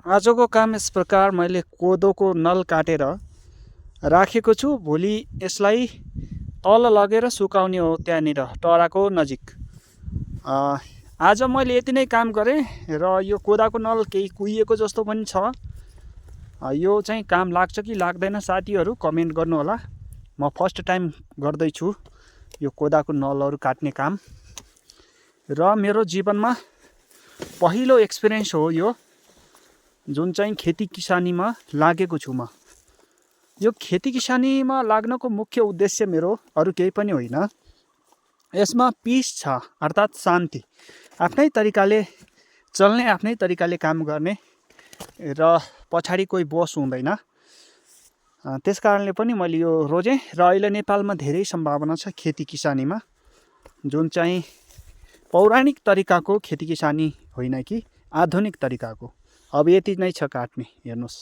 आजको काम यस प्रकार मैले कोदोको नल काटेर राखेको छु। भोलि यसलाई तल लगेर सुकाउने हो, त्यहाँनिर टराको नजिक। आज मैले यति नै काम गरेँ र यो कोदाको नल केही कुहिएको जस्तो पनि छ। यो चाहिँ काम लाग्छ कि लाग्दैन साथीहरू कमेन्ट गर्नु होला। म फर्स्ट टाइम गर्दैछु यो कोदाको नलहरू काट्ने काम र मेरो जीवनमा पहिलो एक्सपिरियन्स हो यो, जुन चाहिँ खेती किसानीमा लागेको छु म। यो खेती किसानीमा लाग्नको मुख्य उद्देश्य मेरो अरू केही पनि होइन। यसमा पिस छ, अर्थात् शान्ति, आफ्नै तरिकाले चल्ने, आफ्नै तरिकाले काम गर्ने र पछाडि कोही बोस हुँदैन। त्यस कारणले पनि मैले यो रोजेँ र अहिले नेपालमा धेरै सम्भावना छ खेती किसानीमा, जुन चाहिँ पौराणिक तरिकाको खेती किसानी होइन कि आधुनिक तरिकाको। अब यति नै छ काट्ने, हेर्नुहोस्।